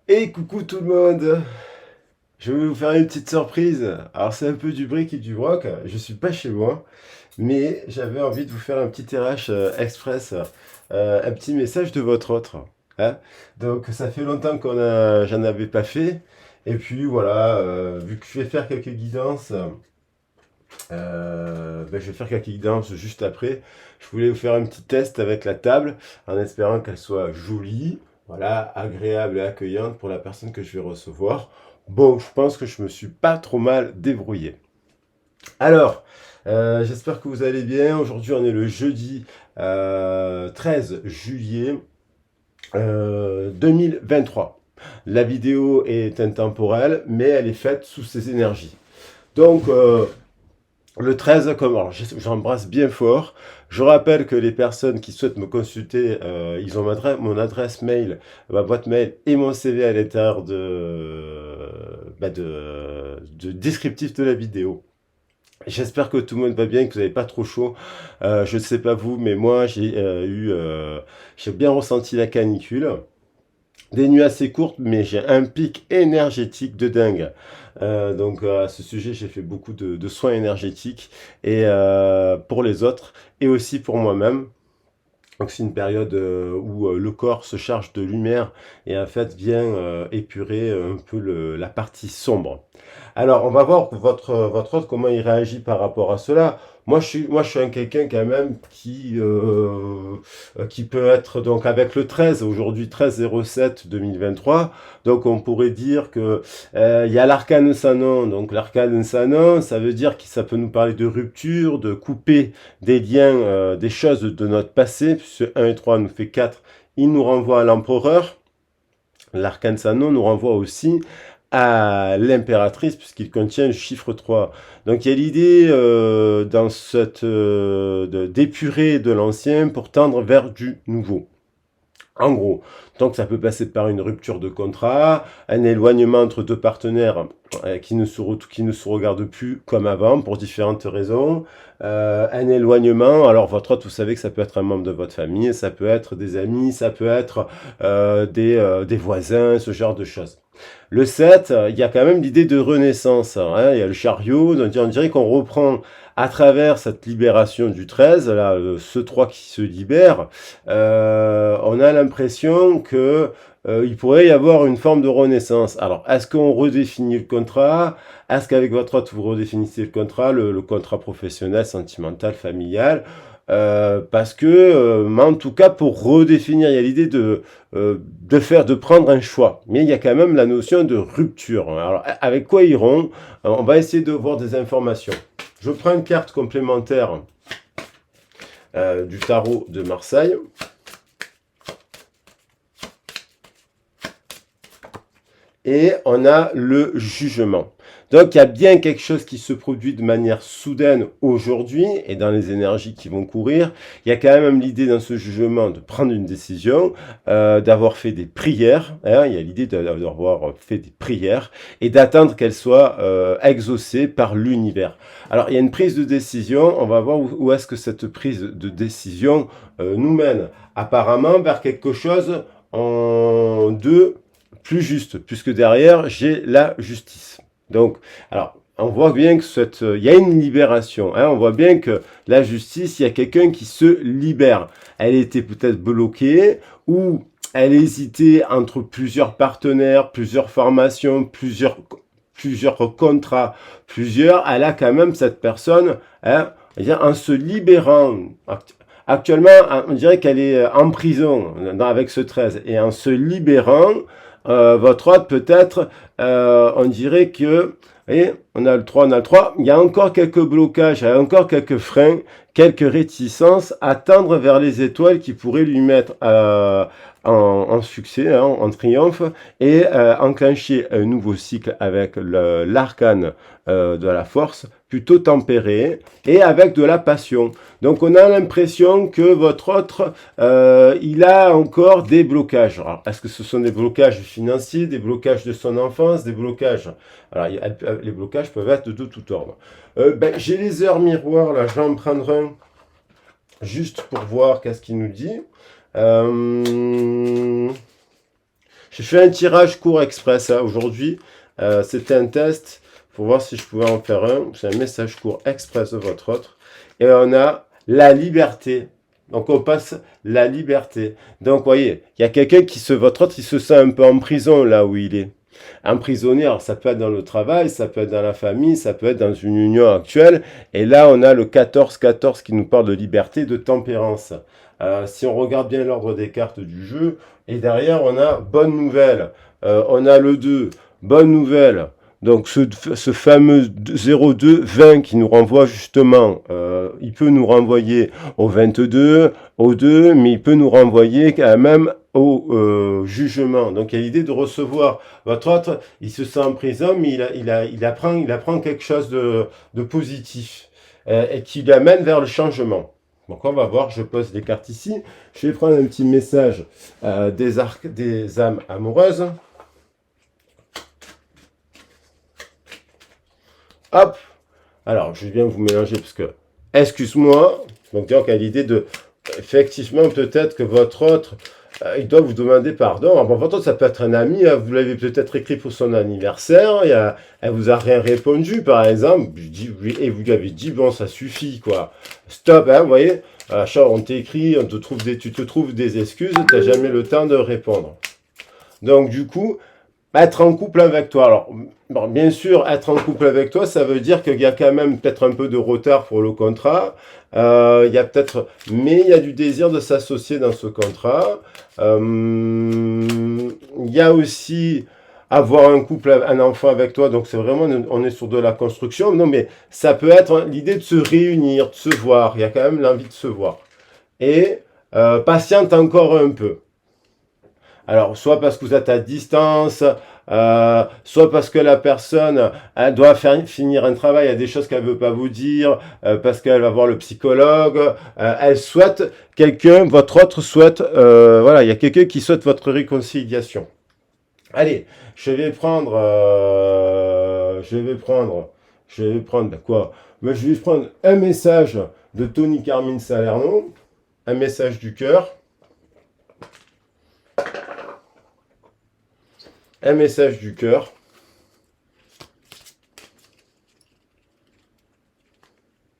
Et coucou tout le monde! Je vais vous faire une petite surprise. Alors c'est un peu du bric et du broc, je suis pas chez moi, mais j'avais envie de vous faire un petit RH express, un petit message de votre autre. Hein. Donc ça fait longtemps j'en avais pas fait, et puis voilà, vu que je vais faire quelques guidances, je vais faire quelques guidances juste après. Je voulais vous faire un petit test avec la table, en espérant qu'elle soit jolie, voilà, agréable et accueillante pour la personne que je vais recevoir. Bon, je pense que je me suis pas trop mal débrouillé. Alors, j'espère que vous allez bien. Aujourd'hui, on est le jeudi 13 juillet 2023. La vidéo est intemporelle, mais elle est faite sous ces énergies. Donc, le 13, alors j'embrasse bien fort. Je rappelle que les personnes qui souhaitent me consulter, ils ont mon adresse mail, ma boîte mail et mon CV à l'intérieur de descriptif de la vidéo. J'espère que tout le monde va bien, que vous n'avez pas trop chaud. Je ne sais pas vous, mais moi j'ai bien ressenti la canicule. Des nuits assez courtes, mais j'ai un pic énergétique de dingue. À ce sujet, j'ai fait beaucoup de soins énergétiques et pour les autres et aussi pour moi-même. Donc c'est une période où le corps se charge de lumière et en fait vient épurer un peu la partie sombre. Alors on va voir votre hôte comment il réagit par rapport à cela. Moi je suis un quelqu'un quand même qui peut être donc avec le 13, aujourd'hui 13/07/2023, donc on pourrait dire que il y a l'arcane Sanon. Donc l'arcane Sanon, ça veut dire que ça peut nous parler de rupture, de couper des liens, des choses de notre passé, puisque 1 et 3 nous fait 4, il nous renvoie à l'empereur. L'arcane Sanon nous renvoie aussi à l'impératrice, puisqu'il contient le chiffre 3. Donc il y a l'idée d'épurer de l'ancien pour tendre vers du nouveau. En gros, donc ça peut passer par une rupture de contrat, un éloignement entre deux partenaires qui ne se regardent plus comme avant pour différentes raisons, un éloignement. Alors votre hôte, vous savez que ça peut être un membre de votre famille, ça peut être des amis, ça peut être des voisins, ce genre de choses. Le 7, il y a quand même l'idée de renaissance. Hein. Il y a le chariot, donc on dirait qu'on reprend à travers cette libération du 13, là, ce 3 qui se libère, on a l'impression que il pourrait y avoir une forme de renaissance. Alors, est-ce qu'on redéfinit le contrat? Est-ce qu'avec votre hôte, vous redéfinissez le contrat, le contrat professionnel, sentimental, familial? Parce que, mais en tout cas, pour redéfinir, il y a l'idée de prendre un choix. Mais il y a quand même la notion de rupture. Alors, avec quoi iront? On va essayer de voir des informations. Je prends une carte complémentaire du tarot de Marseille. Et on a le jugement. Donc il y a bien quelque chose qui se produit de manière soudaine aujourd'hui et dans les énergies qui vont courir. Il y a quand même l'idée dans ce jugement de prendre une décision, d'avoir fait des prières. Hein, il y a l'idée d'avoir fait des prières et d'attendre qu'elles soient exaucées par l'univers. Alors il y a une prise de décision. On va voir où est-ce que cette prise de décision nous mène. Apparemment vers quelque chose en deux plus juste, puisque derrière, j'ai la justice. Donc, alors, on voit bien que il y a une libération. Hein, on voit bien que la justice, il y a quelqu'un qui se libère. Elle était peut-être bloquée ou elle hésitait entre plusieurs partenaires, plusieurs formations, plusieurs contrats, Elle a quand même cette personne, hein, en se libérant. Actuellement, on dirait qu'elle est en prison avec ce 13. Et en se libérant, votre hôte peut-être, on dirait que, voyez, on a le 3, on a le 3, il y a encore quelques blocages, il y a encore quelques freins, quelques réticences à tendre vers les étoiles qui pourraient lui mettre en succès, hein, en triomphe, et enclencher un nouveau cycle avec l'arcane de la force, plutôt tempéré, et avec de la passion. Donc on a l'impression que votre autre, il a encore des blocages. Alors, est-ce que ce sont des blocages financiers, des blocages de son enfance, des blocages... Alors, les blocages peuvent être de tout ordre. J'ai les heures miroirs, là, je vais en prendre un, juste pour voir qu'est-ce qu'il nous dit. Je J'ai fait un tirage court express aujourd'hui. C'était un test pour voir si je pouvais en faire un. C'est un message court express de votre autre. Et on a la liberté. Donc on passe la liberté. Donc vous voyez, il y a quelqu'un votre autre, il se sent un peu en prison là où il est. Emprisonné, alors ça peut être dans le travail, ça peut être dans la famille, ça peut être dans une union actuelle. Et là, on a le 14-14 qui nous parle de liberté, de tempérance. Si on regarde bien l'ordre des cartes du jeu, et derrière, on a bonne nouvelle. On a le 2, bonne nouvelle. Donc ce fameux 02-20 qui nous renvoie justement, il peut nous renvoyer au 22, au 2, mais il peut nous renvoyer quand même au jugement. Donc il y a l'idée de recevoir votre autre, il se sent en prison, mais il apprend quelque chose de positif et qui l'amène vers le changement. Donc on va voir, je pose les cartes ici. Je vais prendre un petit message des âmes amoureuses. Hop. Alors, je vais bien vous mélanger parce que, excuse-moi, donc il y a l'idée de, effectivement, peut-être que votre autre, il doit vous demander pardon. Alors, bon, votre autre, ça peut être un ami, vous l'avez peut-être écrit pour son anniversaire, elle vous a rien répondu, par exemple, et vous lui avez dit, bon, ça suffit, quoi. Stop, hein, vous voyez, on t'écrit, tu te trouves des excuses, tu n'as jamais le temps de répondre. Donc, du coup, être en couple avec toi. Alors, bon, bien sûr, être en couple avec toi, ça veut dire qu'il y a quand même peut-être un peu de retard pour le contrat. Il y a peut-être, mais il y a du désir de s'associer dans ce contrat. Il y a aussi avoir un couple, un enfant avec toi. Donc, c'est vraiment, on est sur de la construction. Non, mais ça peut être l'idée de se réunir, de se voir. Il y a quand même l'envie de se voir. Et patiente encore un peu. Alors, soit parce que vous êtes à distance, soit parce que la personne elle doit finir un travail, il y a des choses qu'elle ne veut pas vous dire, parce qu'elle va voir le psychologue, elle souhaite votre autre souhaite, voilà, il y a quelqu'un qui souhaite votre réconciliation. Allez, je vais prendre quoi? Mais je vais prendre un message de Tony Carmine Salerno, un message du cœur. Un message du cœur.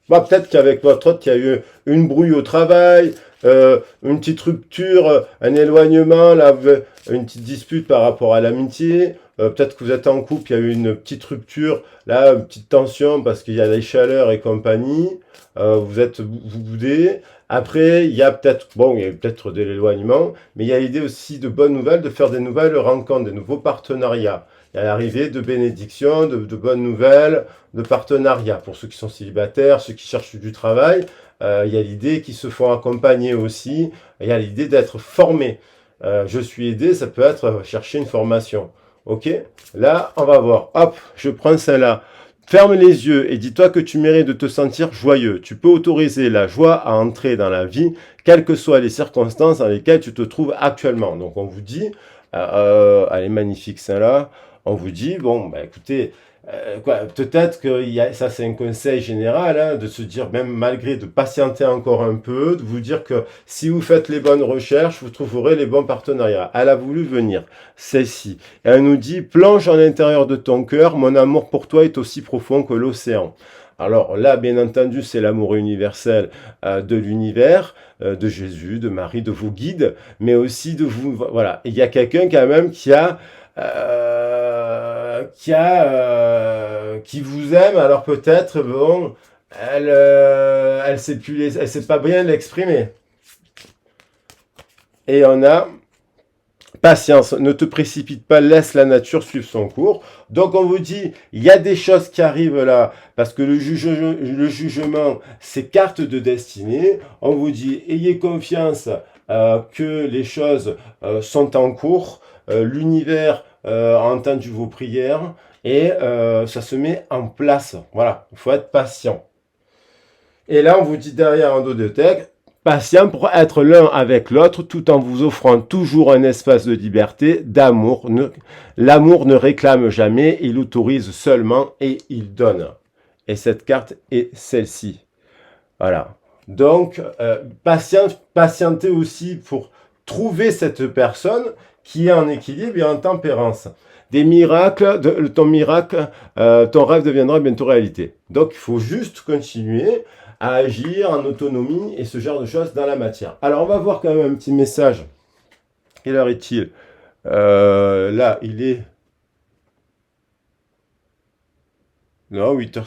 Bah, peut-être qu'avec votre autre, il y a eu une brouille au travail, une petite rupture, un éloignement, là, une petite dispute par rapport à l'amitié. Peut-être que vous êtes en couple, il y a eu une petite rupture, là, une petite tension parce qu'il y a les chaleurs et compagnie. Vous boudez. Après, il y a peut-être de l'éloignement, mais il y a l'idée aussi de bonnes nouvelles, de faire des nouvelles rencontres, des nouveaux partenariats. Il y a l'arrivée de bénédictions, de bonnes nouvelles, de partenariats. Pour ceux qui sont célibataires, ceux qui cherchent du travail, il y a l'idée qu'ils se font accompagner aussi. Il y a l'idée d'être formé. Je suis aidé, ça peut être chercher une formation. Ok? Là, on va voir. Hop, je prends celle-là. Ferme les yeux et dis-toi que tu mérites de te sentir joyeux. Tu peux autoriser la joie à entrer dans la vie, quelles que soient les circonstances dans lesquelles tu te trouves actuellement. Donc on vous dit, elle est magnifique celle-là, on vous dit, bon, bah, écoutez, peut-être que ça c'est un conseil général, hein, de se dire, même malgré de patienter encore un peu, de vous dire que si vous faites les bonnes recherches, vous trouverez les bons partenariats. Elle a voulu venir, celle-ci. Et elle nous dit, plonge à l'intérieur de ton cœur, mon amour pour toi est aussi profond que l'océan. Alors là, bien entendu, c'est l'amour universel de l'univers, de Jésus, de Marie, de vos guides, mais aussi de vous. Voilà, il y a quelqu'un quand même qui vous aime. Alors peut-être, bon, elle sait pas bien l'exprimer. Et on a patience, ne te précipite pas, laisse la nature suivre son cours. Donc on vous dit, il y a des choses qui arrivent là, parce que le jugement, c'est carte de destinée. On vous dit, ayez confiance que les choses sont en cours, l'univers a entendu vos prières, et ça se met en place. Voilà, il faut être patient. Et là, on vous dit derrière en dos de texte, patient pour être l'un avec l'autre tout en vous offrant toujours un espace de liberté, d'amour. L'amour ne réclame jamais, il autorise seulement et il donne. Et cette carte est celle-ci. Voilà. Donc, patientez aussi pour trouver cette personne qui est en équilibre et en tempérance. Des miracles, ton rêve deviendra bientôt réalité. Donc il faut juste continuer à agir en autonomie et ce genre de choses dans la matière. Alors on va voir quand même un petit message. Quelle heure est-il? Là, il est... Non, 8h.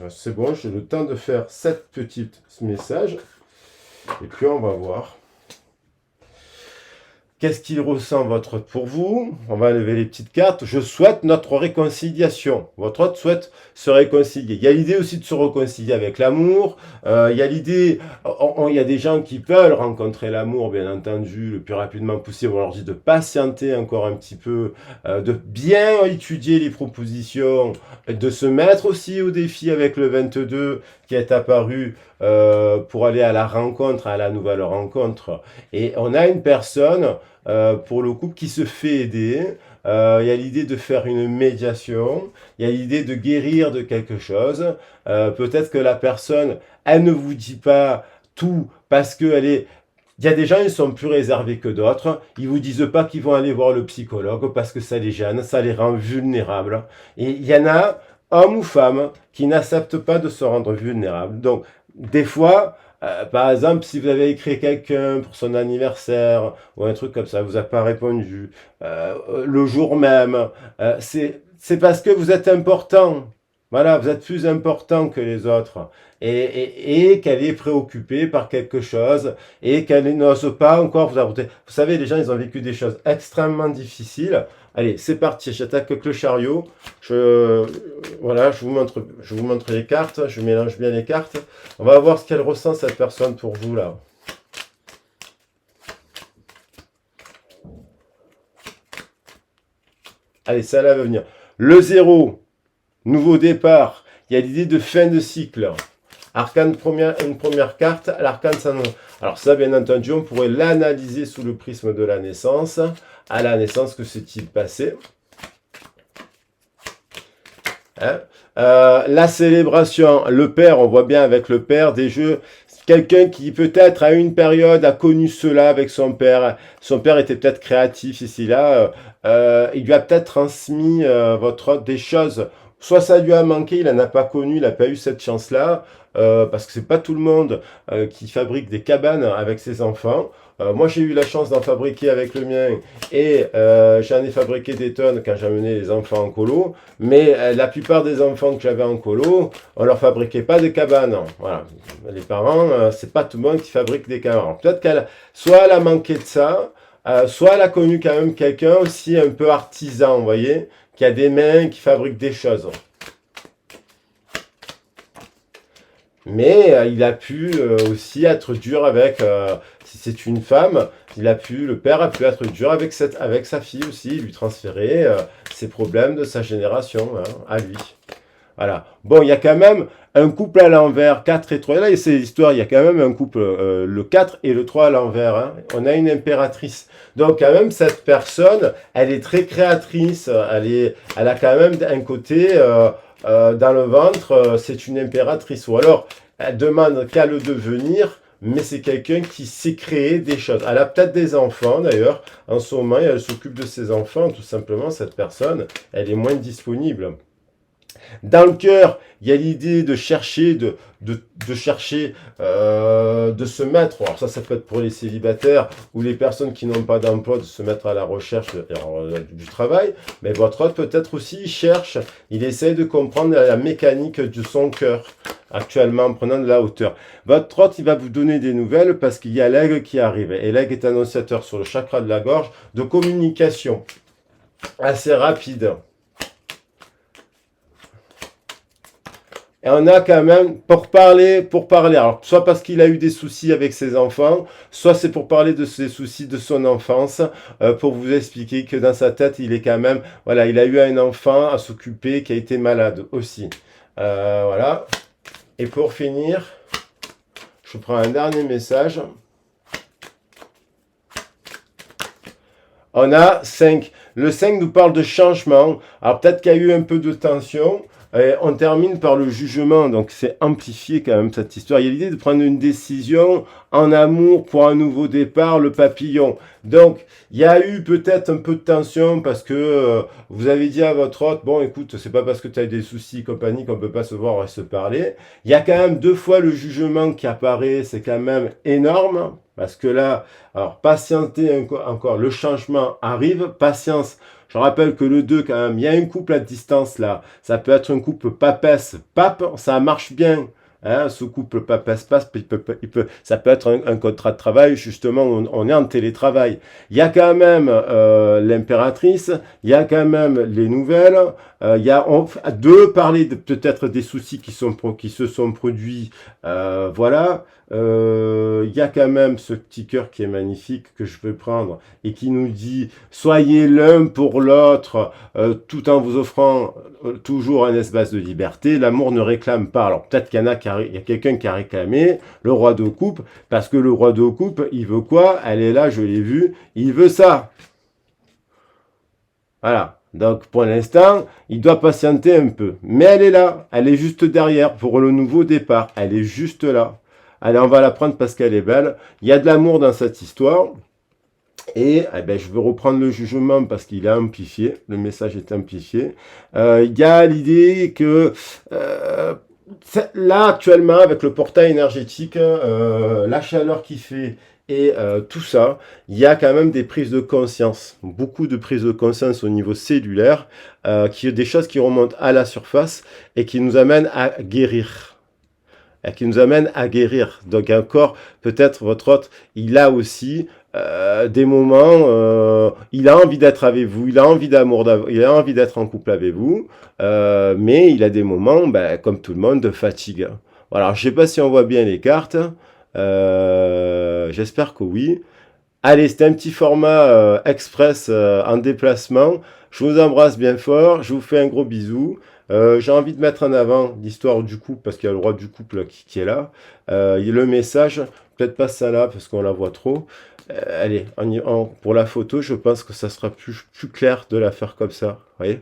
C'est bon, j'ai le temps de faire 7 petits messages. Et puis on va voir. Qu'est-ce qu'il ressent votre hôte pour vous? On va lever les petites cartes. Je souhaite notre réconciliation. Votre hôte souhaite se réconcilier. Il y a l'idée aussi de se réconcilier avec l'amour. Il y a l'idée, il y a des gens qui veulent rencontrer l'amour, bien entendu, le plus rapidement possible. On leur dit de patienter encore un petit peu, de bien étudier les propositions, de se mettre aussi au défi avec le 22 qui est apparu pour aller à la rencontre, à la nouvelle rencontre. Et on a une personne pour le couple qui se fait aider. Il y a l'idée de faire une médiation, il y a l'idée de guérir de quelque chose. Peut-être que la personne, elle ne vous dit pas tout parce qu'elle est... Il y a des gens, ils sont plus réservés que d'autres. Ils vous disent pas qu'ils vont aller voir le psychologue parce que ça les gêne, ça les rend vulnérables. Et il y en a, hommes ou femmes, qui n'acceptent pas de se rendre vulnérables. Donc, des fois, par exemple, si vous avez écrit quelqu'un pour son anniversaire ou un truc comme ça, vous a pas répondu le jour même, c'est parce que vous êtes important. Voilà, vous êtes plus important que les autres et qu'elle est préoccupée par quelque chose et qu'elle n'ose pas encore vous apporter. Vous savez, les gens, ils ont vécu des choses extrêmement difficiles. Allez, c'est parti, j'attaque avec le chariot. Voilà, je vous montre les cartes, je mélange bien les cartes. On va voir ce qu'elle ressent, cette personne, pour vous, là. Allez, ça, là va venir. Le 0, nouveau départ. Il y a l'idée de fin de cycle. Arcane une première carte, l'arcane sans nom. Alors ça, bien entendu, on pourrait l'analyser sous le prisme de la naissance. À la naissance, que s'est-il passé? Hein, la célébration, le père, on voit bien avec le père des jeux, quelqu'un qui peut-être à une période a connu cela avec son père était peut-être créatif ici là, il lui a peut-être transmis des choses, soit ça lui a manqué, il n'en a pas connu, il n'a pas eu cette chance-là, parce que c'est pas tout le monde qui fabrique des cabanes avec ses enfants. Moi, j'ai eu la chance d'en fabriquer avec le mien et j'en ai fabriqué des tonnes quand j'amenais les enfants en colo. Mais la plupart des enfants que j'avais en colo, on leur fabriquait pas de cabanes. Voilà. Les parents, c'est pas tout le monde qui fabrique des cabanes. Peut-être soit elle a manqué de ça, soit elle a connu quand même quelqu'un aussi un peu artisan, vous voyez, qui a des mains, qui fabrique des choses. Mais il a pu aussi être dur avec, si c'est une femme, le père a pu être dur avec sa fille aussi, lui transférer ses problèmes de sa génération à lui. Voilà. Bon, il y a quand même un couple à l'envers, 4 et 3. Là, c'est l'histoire, il y a quand même un couple, le 4 et le 3 à l'envers. Hein. On a une impératrice. Donc, quand même, cette personne, elle est très créatrice. Elle a quand même un côté... dans le ventre, c'est une impératrice. Ou alors, elle demande qu'à le devenir, mais c'est quelqu'un qui sait créer des choses. Elle a peut-être des enfants, d'ailleurs. En ce moment, elle s'occupe de ses enfants, tout simplement. Cette personne, elle est moins disponible. Dans le cœur, il y a l'idée de chercher, de se mettre, alors ça peut être pour les célibataires ou les personnes qui n'ont pas d'emploi, de se mettre à la recherche du travail, mais votre hôte peut-être aussi, il essaie de comprendre la mécanique de son cœur, actuellement en prenant de la hauteur. Votre hôte, il va vous donner des nouvelles parce qu'il y a l'aigle qui arrive, et l'aigle est annonciateur sur le chakra de la gorge de communication assez rapide. Et on a quand même, pour parler, alors soit parce qu'il a eu des soucis avec ses enfants, soit c'est pour parler de ses soucis de son enfance, pour vous expliquer que dans sa tête, il est quand même, voilà, il a eu un enfant à s'occuper qui a été malade aussi. Voilà. Et pour finir, je prends un dernier message. On a 5. Le 5 nous parle de changement. Alors peut-être qu'il y a eu un peu de tension. Et on termine par le jugement, donc c'est amplifié quand même cette histoire. Il y a l'idée de prendre une décision en amour pour un nouveau départ, le papillon. Donc, il y a eu peut-être un peu de tension parce que vous avez dit à votre hôte, bon écoute, c'est pas parce que tu as des soucis et compagnie qu'on peut pas se voir et se parler. Il y a quand même 2 fois le jugement qui apparaît, c'est quand même énorme. Parce que là, alors patientez encore, le changement arrive, patience. Je rappelle que le 2, quand même, il y a un couple à distance là. Ça peut être un couple papesse-pape, ça marche bien. Hein, ce couple papesse-pape, ça peut être un contrat de travail, justement, on est en télétravail. Il y a quand même l'impératrice, il y a quand même les nouvelles, il y a parler peut-être des soucis qui se sont produits, voilà. Il y a quand même ce petit cœur qui est magnifique que je veux prendre et qui nous dit soyez l'un pour l'autre tout en vous offrant toujours un espace de liberté. L'amour ne réclame pas. Alors peut-être qu'il y en a il y a quelqu'un qui a réclamé le roi de coupe parce que le roi de coupe il veut quoi? Elle est là, je l'ai vu, il veut ça. Voilà. Donc pour l'instant, il doit patienter un peu. Mais elle est là, elle est juste derrière pour le nouveau départ. Elle est juste là. Allez, on va la prendre parce qu'elle est belle. Il y a de l'amour dans cette histoire. Et eh ben, je veux reprendre le jugement parce qu'il est amplifié. Le message est amplifié. Il y a l'idée que là, actuellement, avec le portail énergétique, la chaleur qui fait et tout ça, il y a quand même des prises de conscience, beaucoup de prises de conscience au niveau cellulaire, qui des choses qui remontent à la surface et qui nous amènent à guérir. Qui nous amène à guérir. Donc encore, peut-être votre hôte, il a aussi des moments, il a envie d'être avec vous, il a envie d'amour, il a envie d'être en couple avec vous, mais il a des moments, ben, comme tout le monde, de fatigue. Voilà, alors, je ne sais pas si on voit bien les cartes, j'espère que oui. Allez, c'était un petit format express en déplacement. Je vous embrasse bien fort, je vous fais un gros bisou. J'ai envie de mettre en avant l'histoire du couple, parce qu'il y a le roi du couple qui est là. Il y a le message, peut-être pas ça là, parce qu'on la voit trop. Allez, pour la photo, je pense que ça sera plus clair de la faire comme ça. Vous voyez?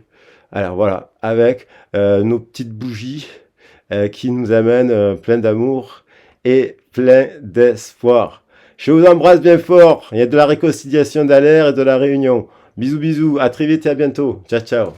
Alors voilà, avec nos petites bougies qui nous amènent plein d'amour et plein d'espoir. Je vous embrasse bien fort. Il y a de la réconciliation d'Alaire et de la réunion. Bisous, bisous. À très vite et à bientôt. Ciao, ciao.